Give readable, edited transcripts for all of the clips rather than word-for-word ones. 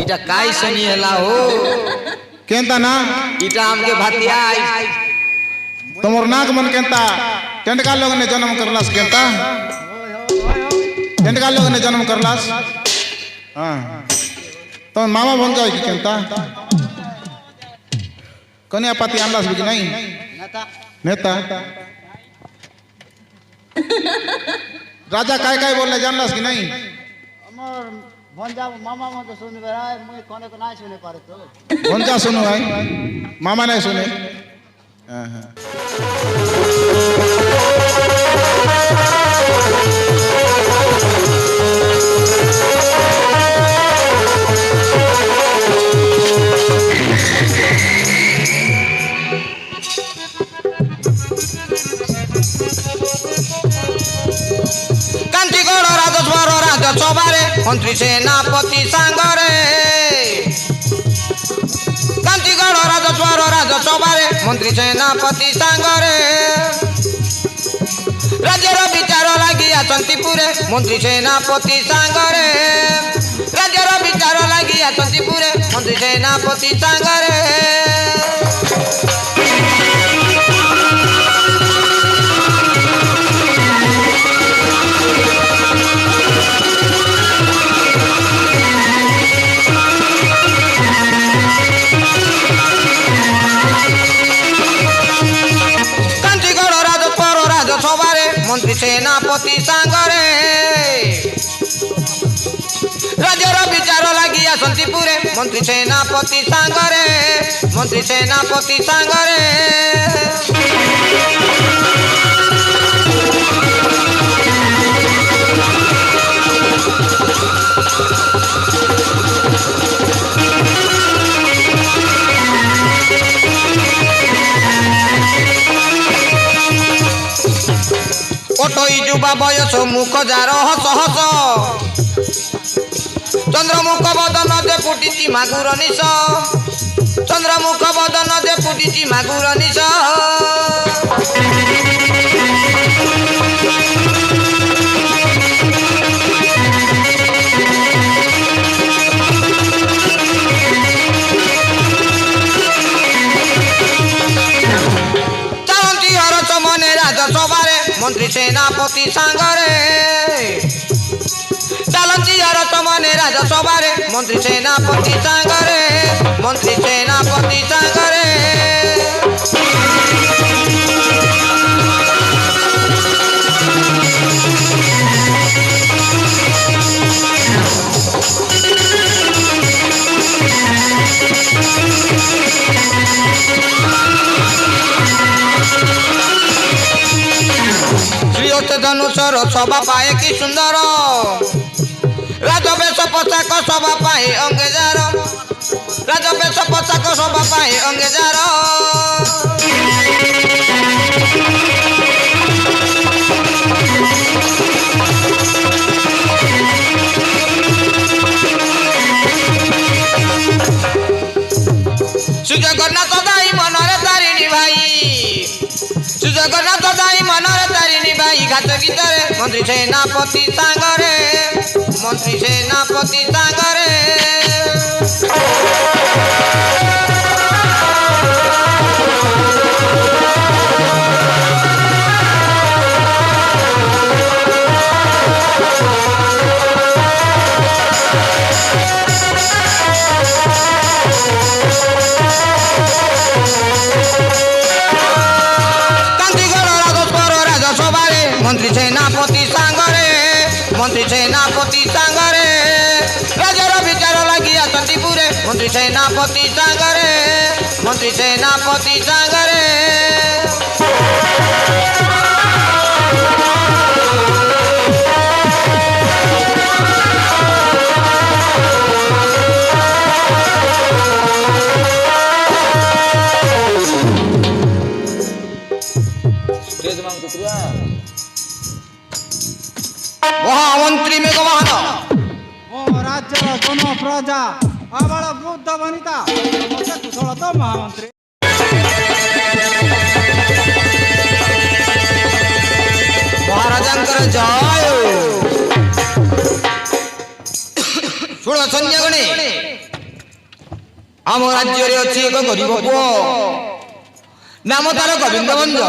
इटा काई सनी हला हो केंता ना इटा हमके भातिया तुमर नाक मन केंता टेंडका लोग ने जन्म करलास केंता टेंडका लोग ने जन्म करलास हां तो मामा बन जाए कि केंता कन्या पाती आनलास भी नहीं नेता राजा काय काय बोलले जानलास कि नहीं अमर भंजा मामा मत सुन रहा है मैं कोने को ना सुने पारे तो भंजा सुनो भाई मामा नहीं सुने हां हां मंत्री सेनापति सांगरे कांचीगढ़ राजस्वर राजसभारे मंत्री सेनापति सांगरे राज्यर विचार लगी आसंती पुरे मंत्री सेनापति सांगरे राज्यर विचार लगी आसंती पुरे मंत्री सेनापति सांगरे मंत्री सेनापति सांगरे राज्यर विचार लगी आसंती पुरे मंत्री सेनापति सांगरे मंत्री सेनापति सांगरे ओटोई जुबा बयस मुख जार हस हस चंद्रमुख बदन दे फुटी मागुर निश चंद्रमुख बदन दे फुटी मागुर निश चलती हरस मने राजसभारे मंत्री सेनापति सांगरे चलती हरस मने राजसभारे मंत्री सेनापति सांगरे मंत्री सेनापति सांगरे धनुषर सभा पाए कि सुंदर राजवेश पोशाक सभा पाए अंगेजार राजवेश पोशाक सभा पाए अंगेजार सुजगन्नाथ दाई मनरे तारिणी भाई सुजगन्नाथ दाई मनरे तारिणी भाई घाट गीतरे मंत्री सेनापति सांगरे मंत्री सेनापति सांगरे मंत्री सेनापति सांगरे मंत्री सेनापति सांगरे राज्यर विचार लगी आसंती पुरे मंत्री सेनापति सांगरे मंत्री सेनापति सांगरे महामंत्री मेघवाहन ओ राज्य जन प्रजा आबाल वृद्ध वनिता मते कुशल तो महामंत्री महाराजांकर जय सुण सैन्यगणे ଆମ ରାଜ୍ୟରେ ଅଛି ଏକ ଗରିବ ପୁଅ ନାମ ତାର ଗୋବିନ୍ଦ ଭଞ୍ଜ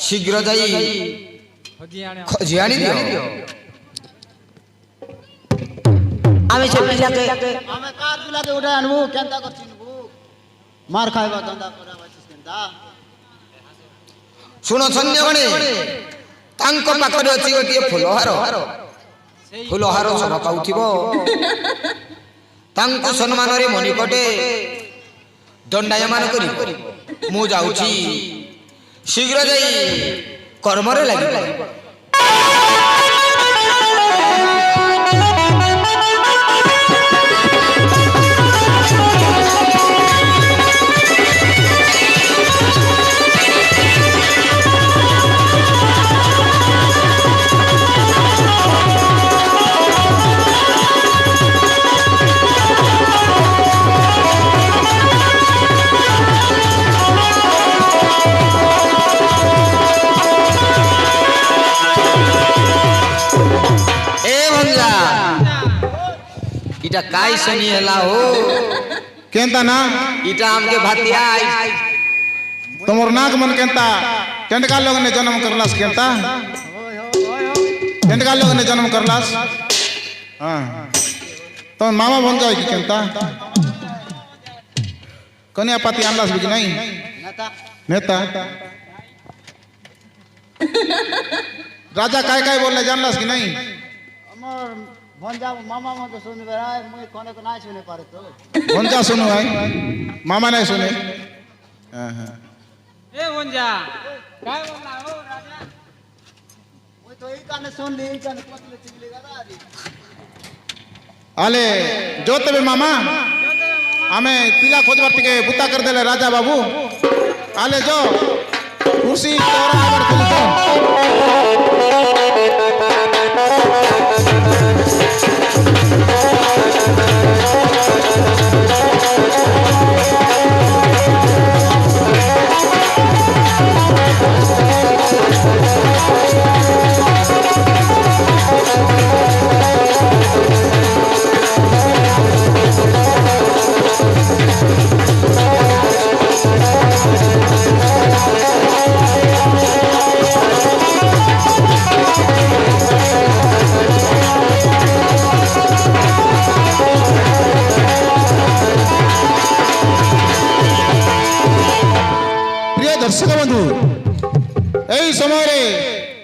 ଶୀଘ୍ର ଯାଇ ଖୋଜି ଆଣି ଦିଅ ଆମେ ସେ ପିଲାକେ ଆମେ କାର ପିଲାକେ ଉଠାଇ ଆଣିବୁ କେନ୍ତା କରି ଚିହ୍ନବୁ ମାର ଖାଇବା ଧନ୍ଦା କରିବା କେନ୍ତା ଶୁଣ ସୈନ୍ୟଗଣେ ତାଙ୍କ ପାଖରେ ଅଛି ଗୋଟିଏ ଫୁଲହାର ଫୁଲହାର ଶୋଭା ପାଉଥିବ ତାଙ୍କୁ ସମ୍ମାନରେ ମଣିକଟେ ଦଣ୍ଡାୟମାନ କରିବ ମୁଁ ଯାଉଛି ଶୀଘ୍ର ଯାଇ କର୍ମରେ ଲାଗିବ इटा काय सनी हला हो केंता ना इटा हमके भातिया तुमर नाक मन केंता केंटका लोग ने जन्म करलास केंता केंटका लोग ने जन्म करलास हाँ तो मामा बन जाए कि केंता कन्या पाती आनलास भी कि नहीं नेता राजा काय बोलले जानलास कि नहीं আমার ভঞ্জা মামা মতো শুনবে রায় মুই কোনে কো নাই শুনে পারে তো भंजा सुनो भाई मामा नहीं सुने हाँ हाँ ए वंजा काय बोलला हो राजा মুই তো এই কানে শুনলি এই কানে পতলে চিগলি গদা আদি आले जोते बे मामा आमे पिला खोजबार टिके बुता कर देले राजा बाबू आले जो कुर्सी तोरा आवर खुली तो दर्शक बंधु यही समय